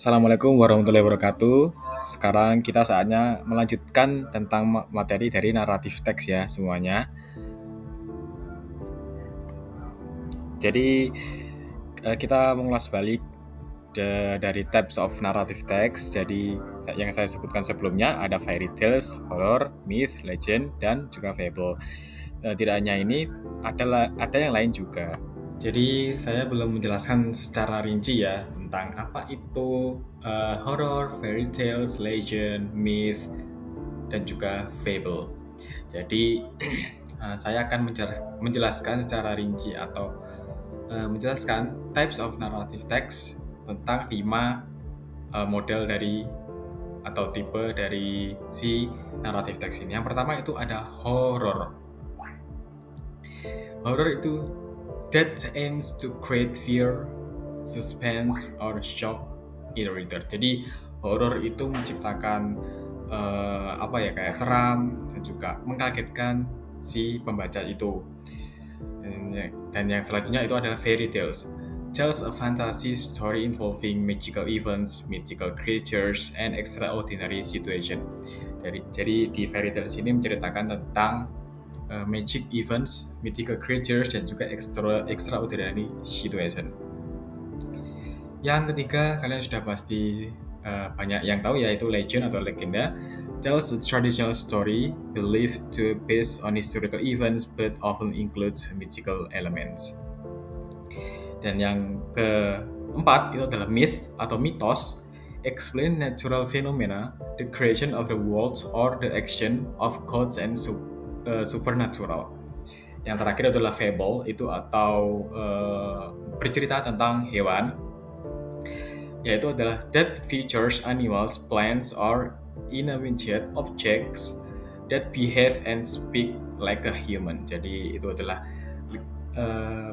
Assalamualaikum warahmatullahi wabarakatuh. Sekarang kita saatnya melanjutkan tentang materi dari naratif teks ya semuanya. Jadi kita mengulas balik dari types of narrative text. Jadi yang saya sebutkan sebelumnya ada fairy tales, horror, myth, legend, dan juga fable. Tidak hanya ini, ada yang lain juga. Jadi saya belum menjelaskan secara rinci ya tentang apa itu horror, fairy tales, legend, myth, dan juga fable. Jadi saya akan menjelaskan secara rinci atau menjelaskan types of narrative text tentang 5 model dari atau tipe dari si narrative text ini. Yang pertama itu ada horror. Horror itu that aims to create fear, suspense, or shock in the reader. Jadi horror itu menciptakan kayak seram dan juga mengkagetkan si pembaca itu. Dan yang selanjutnya itu adalah fairy tales. Tells a fantasy story involving magical events, mythical creatures, and extraordinary situation. Jadi di fairy tales ini menceritakan tentang magic events, mythical creatures, dan juga extraordinary situation. Yang ketiga, kalian sudah pasti banyak yang tahu yaitu legend atau legenda. Tells a traditional story believed to based on historical events but often includes mythical elements. Dan yang keempat itu adalah myth atau mitos. Explain natural phenomena, the creation of the world, or the action of gods and supernatural. Yang terakhir adalah fable, itu atau bercerita tentang hewan, yaitu adalah that features animals, plants, or inanimate objects that behave and speak like a human. Jadi itu adalah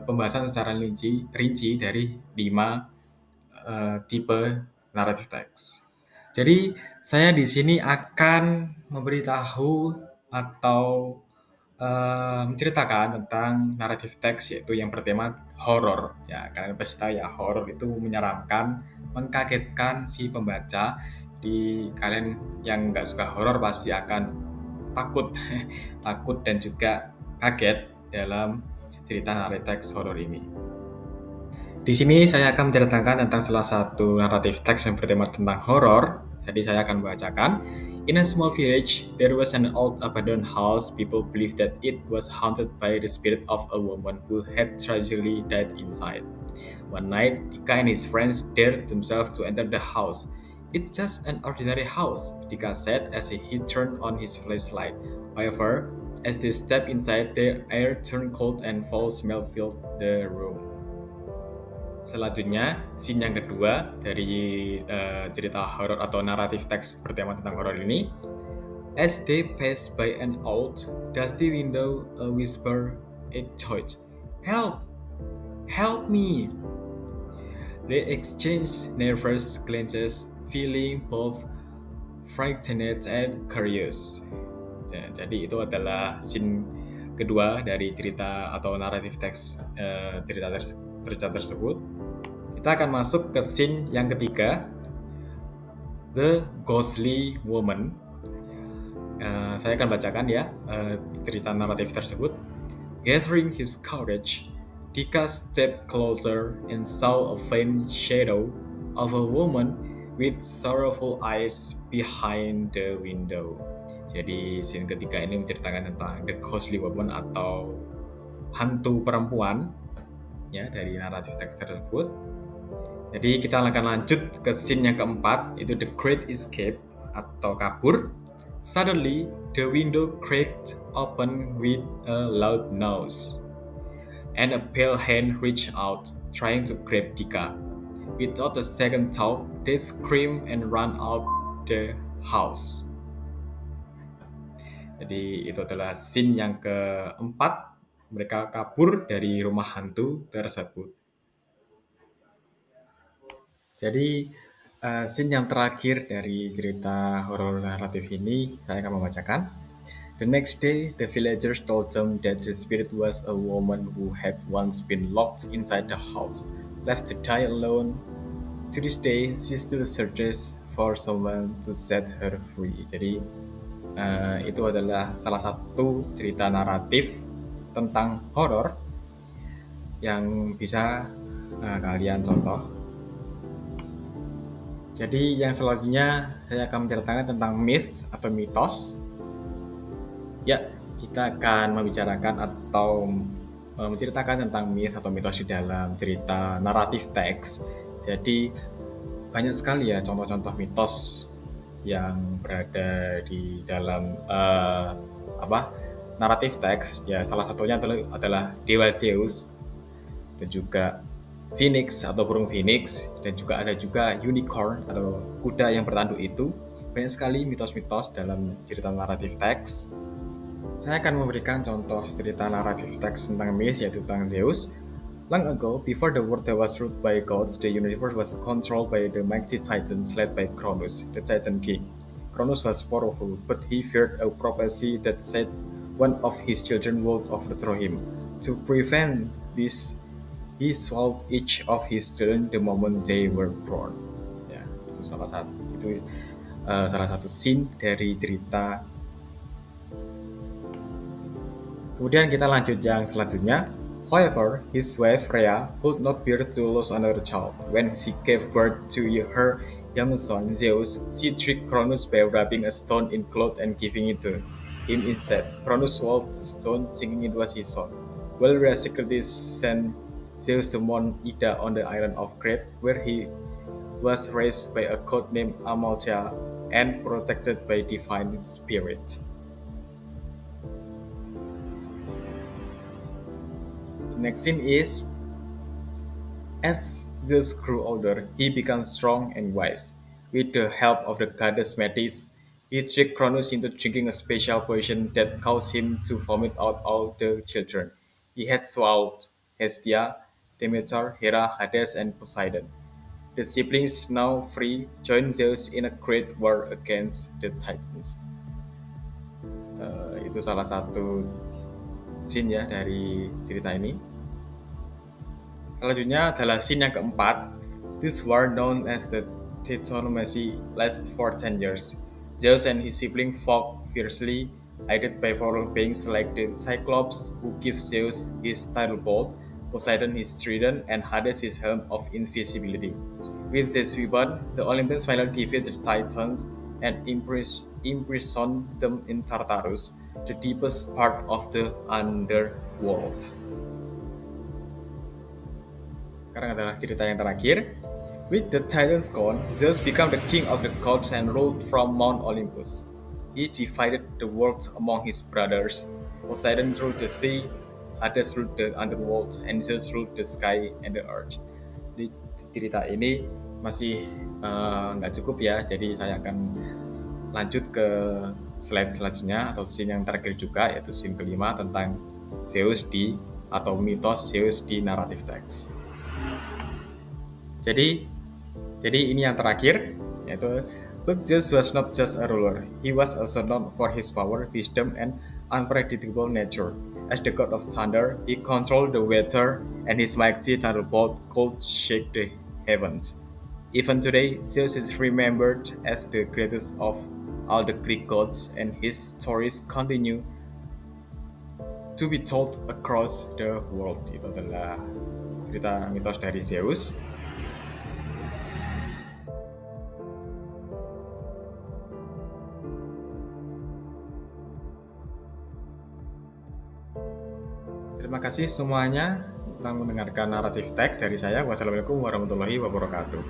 pembahasan secara rinci dari 5 tipe narrative text. Jadi saya di sini akan memberitahu atau menceritakan tentang narrative text yaitu yang bertema horor. Ya, kalian pasti tahu ya, horor itu menyeramkan, mengkagetkan si pembaca. Di kalian yang nggak suka horor pasti akan takut, takut dan juga kaget dalam cerita narrative text horor ini. Di sini saya akan menceritakan tentang salah satu naratif teks yang bertema tentang horor. Jadi saya akan membacakan. In a small village, there was an old abandoned house. People believed that it was haunted by the spirit of a woman who had tragically died inside. One night, Dika and his friends dared themselves to enter the house. It's just an ordinary house, Dika said as he turned on his flashlight. However, as they stepped inside, the air turned cold and foul smell filled the room. Selanjutnya, scene yang kedua dari cerita horor atau naratif teks bertema tentang horor ini. As they passed by an old, dusty window, a whisper echoed, "Help! Help me!" They exchanged nervous glances, feeling both frightened and curious. Jadi itu adalah scene kedua dari cerita atau naratif teks cerita tersebut. Kita akan masuk ke scene yang ketiga, The Ghostly Woman. Saya akan bacakan ya cerita naratif tersebut. Gathering his courage, Dika stepped closer and saw a faint shadow of a woman with sorrowful eyes behind the window. Jadi scene ketiga ini menceritakan tentang The Ghostly Woman atau hantu perempuan ya dari naratif teks tersebut. Jadi kita akan lanjut ke scene yang keempat, itu The Great Escape atau kabur. Suddenly, the window cracked open with a loud noise, and a pale hand reached out, trying to grab Dika. Without a second thought, they screamed and ran out the house. Jadi itu adalah scene yang keempat, mereka kabur dari rumah hantu tersebut. Jadi scene yang terakhir dari cerita horor naratif ini saya akan membacakan. The next day, the villagers told them that the spirit was a woman who had once been locked inside the house, left to die alone To this day, she still searches for someone to set her free. Jadi itu adalah salah satu cerita naratif tentang horor yang bisa kalian contoh. Jadi yang selanjutnya saya akan menceritakan tentang myth atau mitos. Ya, kita akan membicarakan atau menceritakan tentang myth atau mitos di dalam cerita naratif teks. Jadi banyak sekali ya contoh-contoh mitos yang berada di dalam naratif teks. Ya, salah satunya adalah Dewa Zeus dan juga Phoenix atau burung Phoenix, dan juga ada juga unicorn atau kuda yang bertanduk itu. Banyak sekali mitos-mitos dalam cerita naratif teks. Saya akan memberikan contoh cerita naratif teks tentang myth, yaitu tentang Zeus. Long ago, before the world was ruled by gods, the universe was controlled by the mighty titans led by Cronus, the Titan King. Cronus was powerful, but he feared a prophecy that said one of his children would overthrow him. To prevent this, he swallowed each of his children the moment they were born. Ya, itu salah satu scene dari cerita. Kemudian kita lanjut yang selanjutnya. However, his wife Rhea could not bear to lose another child. When she gave birth to her young son Zeus, she tricked Cronus by wrapping a stone in cloth and giving it to him instead. Cronus swallowed the stone, thinking it was his son. While Rhea secretly sent Zeus to Mount Ida on the island of Crete, where he was raised by a god named Amalthea and protected by divine spirit. Next scene is, as Zeus grew older, he became strong and wise. With the help of the goddess Metis, he tricked Cronus into drinking a special potion that caused him to vomit out all the children. He had swallowed Hestia, Demeter, Hera, Hades, and Poseidon. The siblings, now free, joined Zeus in a great war against the Titans. Itu salah satu scene ya dari cerita ini. Selanjutnya adalah scene yang keempat. This war, known as the Titanomachy, lasted for 10 years. Zeus and his sibling fought fiercely, aided by powerful beings like the Cyclops, who gives Zeus his thunderbolt, Poseidon his trident, and Hades his helm of invisibility. With this weapon, the Olympians finally defeated the Titans and imprisoned them in Tartarus, the deepest part of the underworld. Sekarang adalah cerita yang terakhir. With the Titans gone, Zeus became the king of the gods and ruled from Mount Olympus. He divided the world among his brothers. Poseidon ruled the sea, Hades ruled the underworld, and Zeus ruled the sky and the earth. Di cerita ini masih nggak cukup ya, jadi saya akan lanjut ke slide selanjutnya atau scene yang terakhir juga, yaitu scene kelima tentang Zeus atau mitos Zeus di narrative text. Jadi ini yang terakhir, yaitu but Zeus was not just a ruler. He was also known for his power, wisdom, and unpredictable nature. As the god of thunder, he controlled the weather, and his mighty thunderbolt could shake the heavens. Even today, Zeus is remembered as the greatest of all the Greek gods, and his stories continue to be told across the world. Itu adalah cerita mitos dari Zeus. Terima kasih semuanya telah mendengarkan naratif teks dari saya. Wassalamualaikum warahmatullahi wabarakatuh.